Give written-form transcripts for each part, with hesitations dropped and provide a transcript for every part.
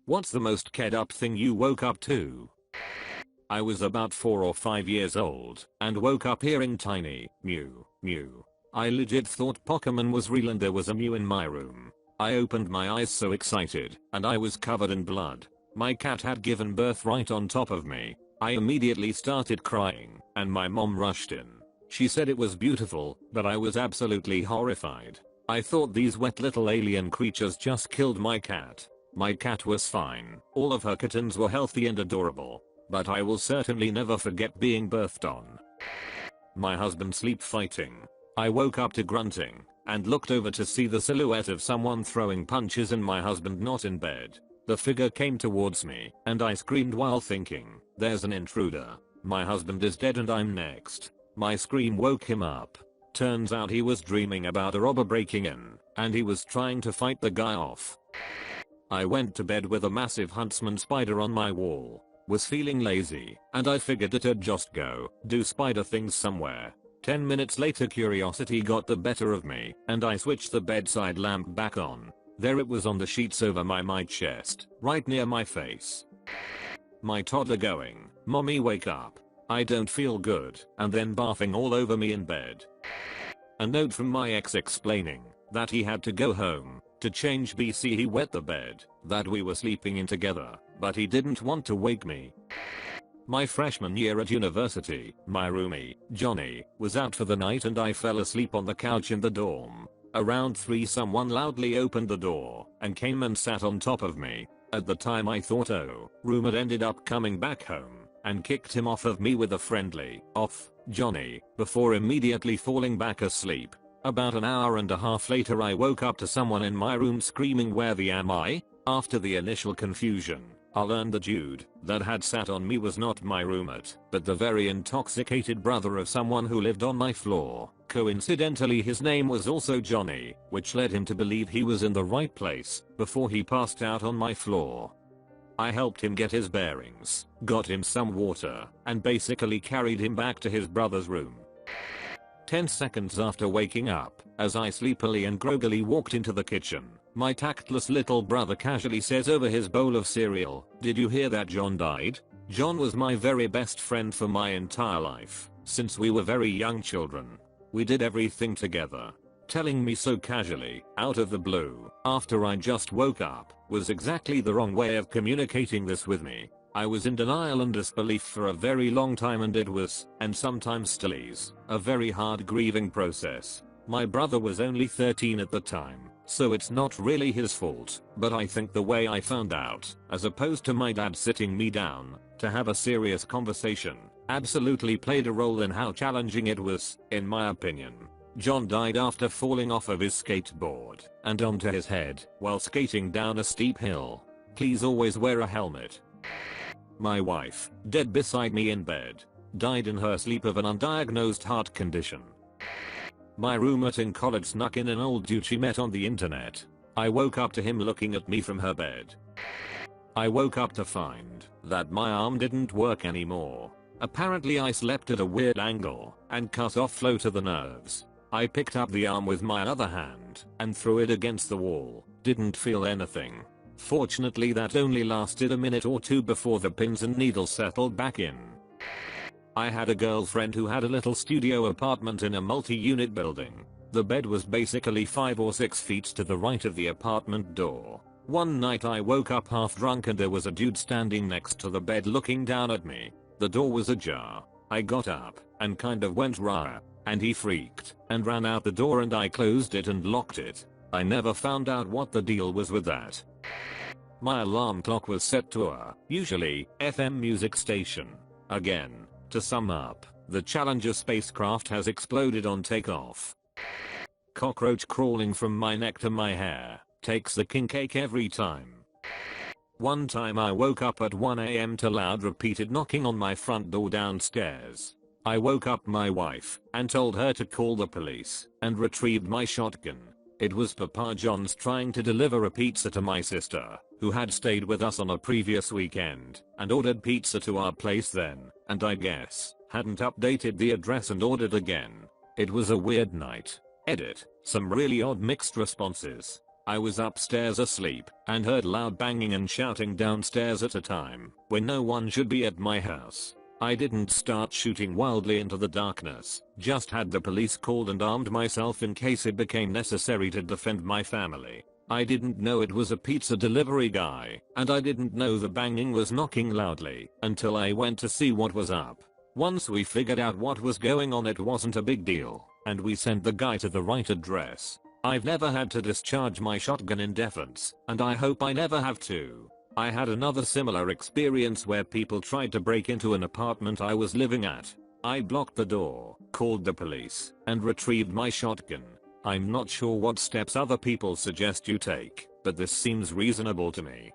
What's the most ked up thing you woke up to? I was about 4 or 5 years old and woke up hearing tiny mew mew. I legit thought Pokemon was real and there was a Mew in my room. I opened my eyes so excited and I was covered in blood. My cat had given birth right on top of me. I immediately started crying and my mom rushed in. She said it was beautiful, but I was absolutely horrified. I thought these wet little alien creatures just killed my cat. My cat was fine. All of her kittens were healthy and adorable. But I will certainly never forget being birthed on. My husband sleep fighting. I woke up to grunting and looked over to see the silhouette of someone throwing punches and my husband not in bed. The figure came towards me and I screamed while thinking, there's an intruder. My husband is dead and I'm next. My scream woke him up. Turns out he was dreaming about a robber breaking in and he was trying to fight the guy off. I went to bed with a massive huntsman spider on my wall. Was feeling lazy and I figured that I'd just go do spider things somewhere. 10 minutes later curiosity got the better of me and I switched the bedside lamp back on. There it was on the sheets over my chest, right near my face. My toddler going, "Mommy, wake up. I don't feel good," and then barfing all over me in bed. A note from my ex explaining that he had to go home to change BC. He wet the bed that we were sleeping in together, but he didn't want to wake me. My freshman year at university, my roomie, Johnny, was out for the night and I fell asleep on the couch in the dorm. Around 3 someone loudly opened the door and came and sat on top of me. At the time I thought, oh, room had ended up coming back home and kicked him off of me with a friendly, off, Johnny, before immediately falling back asleep. About an hour and a half later I woke up to someone in my room screaming, "Where the am I?" After the initial confusion, I learned the dude that had sat on me was not my roommate, but the very intoxicated brother of someone who lived on my floor. Coincidentally his name was also Johnny, which led him to believe he was in the right place before he passed out on my floor. I helped him get his bearings, got him some water, and basically carried him back to his brother's room. 10 seconds after waking up, as I sleepily and groggily walked into the kitchen, my tactless little brother casually says over his bowl of cereal, "Did you hear that John died?" John was my very best friend for my entire life, since we were very young children. We did everything together. Telling me so casually, out of the blue, after I just woke up, was exactly the wrong way of communicating this with me. I was in denial and disbelief for a very long time and it was, and sometimes still is, a very hard grieving process. My brother was only 13 at the time, so it's not really his fault, but I think the way I found out, as opposed to my dad sitting me down to have a serious conversation, absolutely played a role in how challenging it was, in my opinion. John died after falling off of his skateboard and onto his head while skating down a steep hill. Please always wear a helmet. My wife, dead beside me in bed, died in her sleep of an undiagnosed heart condition. My roommate in college snuck in an old dude she met on the internet. I woke up to him looking at me from her bed. I woke up to find that my arm didn't work anymore. Apparently I slept at a weird angle and cut off flow to the nerves. I picked up the arm with my other hand and threw it against the wall. Didn't feel anything. Fortunately that only lasted a minute or two before the pins and needles settled back in. I had a girlfriend who had a little studio apartment in a multi-unit building. The bed was basically 5 or 6 feet to the right of the apartment door. One night I woke up half drunk and there was a dude standing next to the bed looking down at me. The door was ajar. I got up and kind of went rah, and he freaked and ran out the door and I closed it and locked it. I never found out what the deal was with that. My alarm clock was set to a, usually, FM music station. Again, to sum up, the Challenger spacecraft has exploded on takeoff. Cockroach crawling from my neck to my hair takes the king cake every time. One time I woke up at 1 AM to loud repeated knocking on my front door downstairs. I woke up my wife and told her to call the police and retrieved my shotgun. It was Papa John's trying to deliver a pizza to my sister, who had stayed with us on a previous weekend and ordered pizza to our place then, and I guess hadn't updated the address and ordered again. It was a weird night. Edit. Some really odd mixed responses. I was upstairs asleep and heard loud banging and shouting downstairs at a time when no one should be at my house. I didn't start shooting wildly into the darkness, just had the police called and armed myself in case it became necessary to defend my family. I didn't know it was a pizza delivery guy, and I didn't know the banging was knocking loudly until I went to see what was up. Once we figured out what was going on, it wasn't a big deal, and we sent the guy to the right address. I've never had to discharge my shotgun in defense, and I hope I never have to. I had another similar experience where people tried to break into an apartment I was living at. I blocked the door, called the police, and retrieved my shotgun. I'm not sure what steps other people suggest you take, but this seems reasonable to me.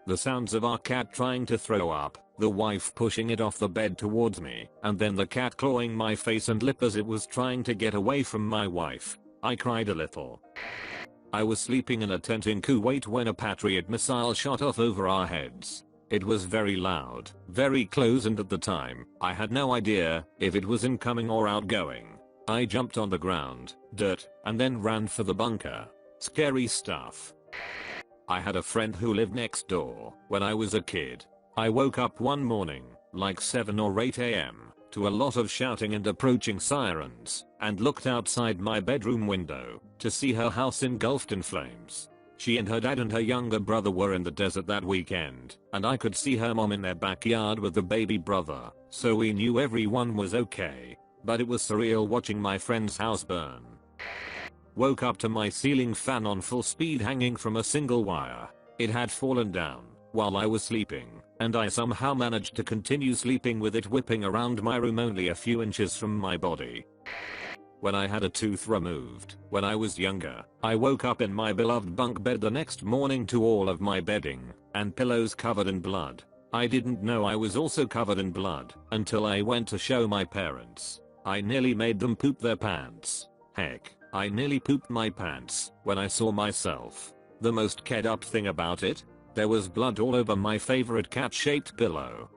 The sounds of our cat trying to throw up, the wife pushing it off the bed towards me, and then the cat clawing my face and lip as it was trying to get away from my wife. I cried a little. I was sleeping in a tent in Kuwait when a Patriot missile shot off over our heads. It was very loud, very close, and at the time, I had no idea if it was incoming or outgoing. I jumped on the ground, dirt, and then ran for the bunker. Scary stuff. I had a friend who lived next door when I was a kid. I woke up one morning, like 7 or 8 AM, to a lot of shouting and approaching sirens, and looked outside my bedroom window to see her house engulfed in flames. She and her dad and her younger brother were in the desert that weekend, and I could see her mom in their backyard with the baby brother, so we knew everyone was okay. But it was surreal watching my friend's house burn. Woke up to my ceiling fan on full speed hanging from a single wire. It had fallen down while I was sleeping, and I somehow managed to continue sleeping with it whipping around my room only a few inches from my body. When I had a tooth removed when I was younger, I woke up in my beloved bunk bed the next morning to all of my bedding and pillows covered in blood. I didn't know I was also covered in blood until I went to show my parents. I nearly made them poop their pants. Heck, I nearly pooped my pants when I saw myself. The most ked up thing about it? There was blood all over my favorite cat-shaped pillow.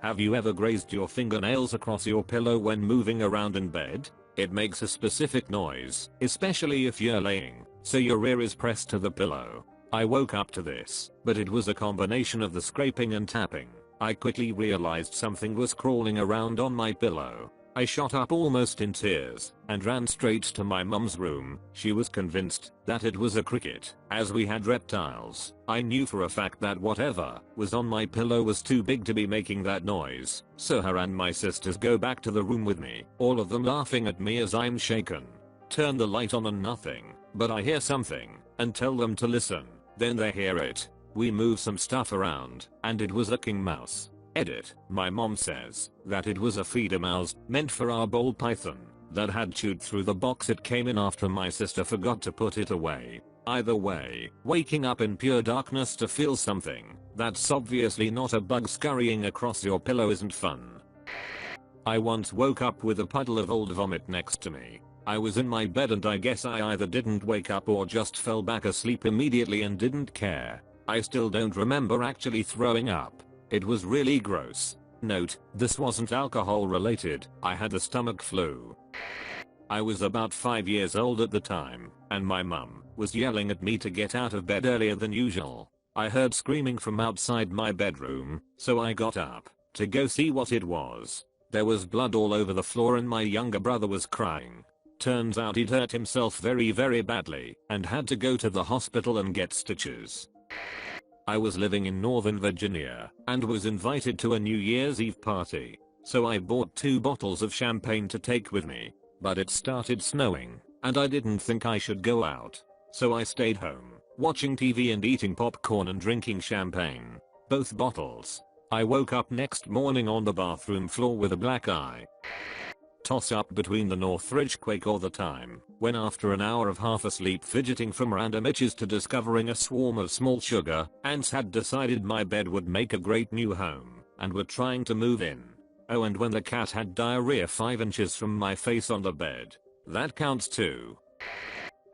Have you ever grazed your fingernails across your pillow when moving around in bed? It makes a specific noise, especially if you're laying, so your ear is pressed to the pillow. I woke up to this, but it was a combination of the scraping and tapping. I quickly realized something was crawling around on my pillow. I shot up almost in tears and ran straight to my mum's room. She was convinced that it was a cricket, as we had reptiles. I knew for a fact that whatever was on my pillow was too big to be making that noise, so her and my sisters go back to the room with me, all of them laughing at me as I'm shaken. Turn the light on and nothing, but I hear something, and tell them to listen. Then they hear it. We move some stuff around, and it was a king mouse. Edit. My mom says that it was a feeder mouse meant for our ball python that had chewed through the box it came in after my sister forgot to put it away. Either way, waking up in pure darkness to feel something that's obviously not a bug scurrying across your pillow isn't fun. I once woke up with a puddle of old vomit next to me. I was in my bed and I guess I either didn't wake up or just fell back asleep immediately and didn't care. I still don't remember actually throwing up. It was really gross. Note, this wasn't alcohol related, I had the stomach flu. I was about 5 years old at the time, and my mum was yelling at me to get out of bed earlier than usual. I heard screaming from outside my bedroom, so I got up to go see what it was. There was blood all over the floor and my younger brother was crying. Turns out he'd hurt himself very badly and had to go to the hospital and get stitches. I was living in Northern Virginia and was invited to a New Year's Eve party, so I bought 2 bottles of champagne to take with me, but it started snowing and I didn't think I should go out, so I stayed home, watching TV and eating popcorn and drinking champagne. Both bottles. I woke up next morning on the bathroom floor with a black eye. Toss up between the Northridge quake or the time when after an hour of half asleep fidgeting from random itches to discovering a swarm of small sugar ants had decided my bed would make a great new home and were trying to move in. Oh, and when the cat had diarrhea 5 inches from my face on the bed. That counts too.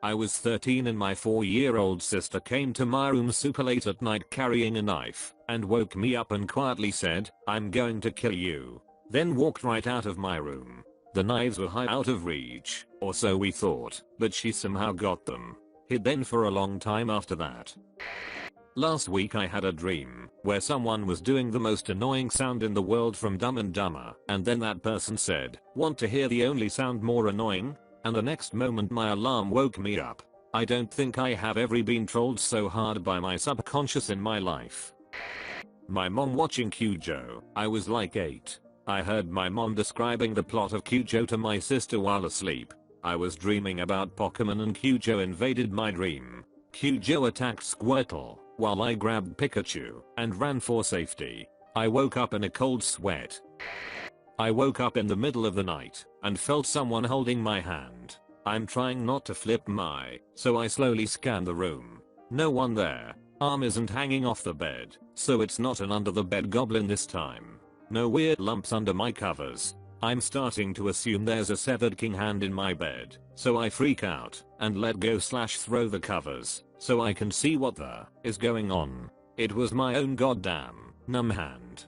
I was 13 and my 4-year-old sister came to my room super late at night carrying a knife and woke me up and quietly said, "I'm going to kill you." Then walked right out of my room. The knives were high out of reach, or so we thought, but she somehow got them. hid then for a long time after that. Last week I had a dream where someone was doing the most annoying sound in the world from Dumb and Dumber, and then that person said, "Want to hear the only sound more annoying?" And the next moment my alarm woke me up. I don't think I have ever been trolled so hard by my subconscious in my life. My mom watching Cujo. I was like 8. I heard my mom describing the plot of Cujo to my sister while asleep. I was dreaming about Pokemon and Cujo invaded my dream. Cujo attacked Squirtle, while I grabbed Pikachu and ran for safety. I woke up in a cold sweat. I woke up in the middle of the night and felt someone holding my hand. I'm trying not to flip so I slowly scan the room. No one there. Arm isn't hanging off the bed, so it's not an under the bed goblin this time. No weird lumps under my covers. I'm starting to assume there's a severed king hand in my bed, so I freak out and let go / throw the covers so I can see what is going on. It was my own goddamn numb hand.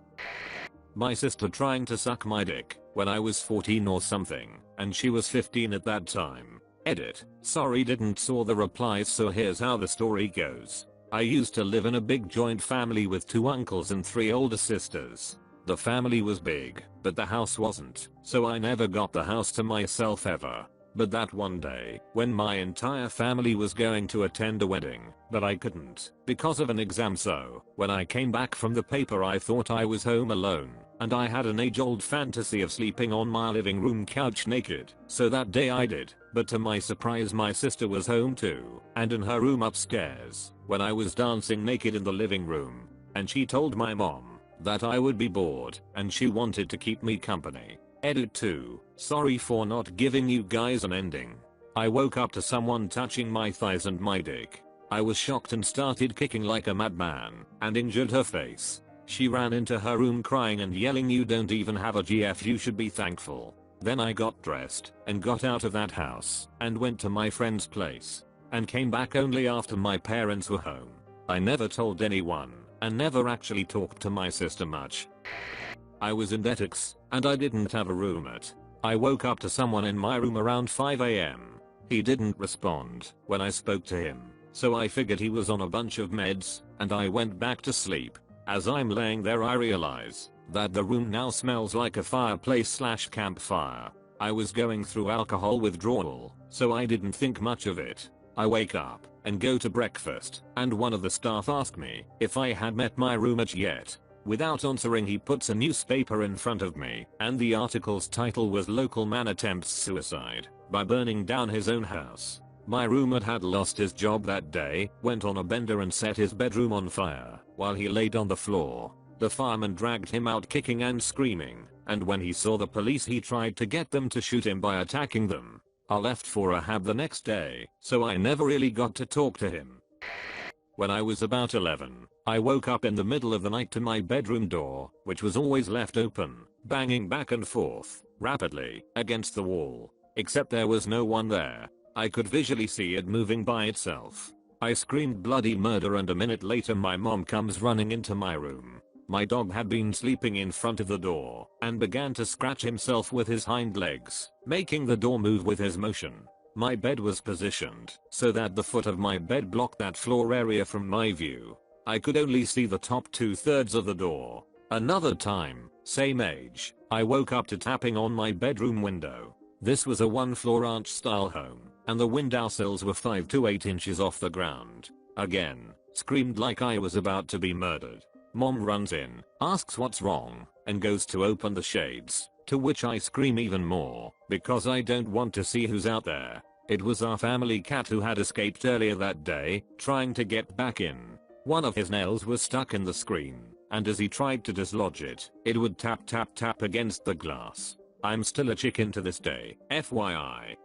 My sister trying to suck my dick when I was 14 or something, and she was 15 at that time. Edit. Sorry, didn't saw the replies, so here's how the story goes. I used to live in a big joint family with 2 uncles and 3 older sisters. The family was big, but the house wasn't, so I never got the house to myself ever. But that one day, when my entire family was going to attend a wedding, but I couldn't because of an exam, so when I came back from the paper I thought I was home alone, and I had an age-old fantasy of sleeping on my living room couch naked, so that day I did, but to my surprise my sister was home too, and in her room upstairs, when I was dancing naked in the living room, and she told my mom that I would be bored, and she wanted to keep me company. Edit 2. Sorry for not giving you guys an ending. I woke up to someone touching my thighs and my dick. I was shocked and started kicking like a madman, and injured her face. She ran into her room crying and yelling, "You don't even have a GF, you should be thankful." Then I got dressed and got out of that house and went to my friend's place and came back only after my parents were home. I never told anyone and never actually talked to my sister much. I was in Ethics, and I didn't have a roommate. I woke up to someone in my room around 5 AM. He didn't respond when I spoke to him, so I figured he was on a bunch of meds, and I went back to sleep. As I'm laying there I realize that the room now smells like a fireplace / campfire. I was going through alcohol withdrawal, so I didn't think much of it. I wake up and go to breakfast, and one of the staff asked me if I had met my roommate yet. Without answering he puts a newspaper in front of me, and the article's title was "Local Man Attempts Suicide by Burning Down His Own House." My roommate had lost his job that day, went on a bender and set his bedroom on fire while he laid on the floor. The fireman dragged him out kicking and screaming, and when he saw the police he tried to get them to shoot him by attacking them. I left for rehab the next day, so I never really got to talk to him. When I was about 11, I woke up in the middle of the night to my bedroom door, which was always left open, banging back and forth, rapidly, against the wall. Except there was no one there. I could visually see it moving by itself. I screamed bloody murder, and a minute later my mom comes running into my room. My dog had been sleeping in front of the door and began to scratch himself with his hind legs, making the door move with his motion. My bed was positioned so that the foot of my bed blocked that floor area from my view. I could only see the top 2/3 of the door. Another time, same age, I woke up to tapping on my bedroom window. This was a 1-floor ranch-style home, and the windowsills were 5 to 8 inches off the ground. Again, screamed like I was about to be murdered. Mom runs in, asks what's wrong, and goes to open the shades, to which I scream even more, because I don't want to see who's out there. It was our family cat who had escaped earlier that day, trying to get back in. One of his nails was stuck in the screen, and as he tried to dislodge it, it would tap tap tap against the glass. I'm still a chicken to this day, FYI.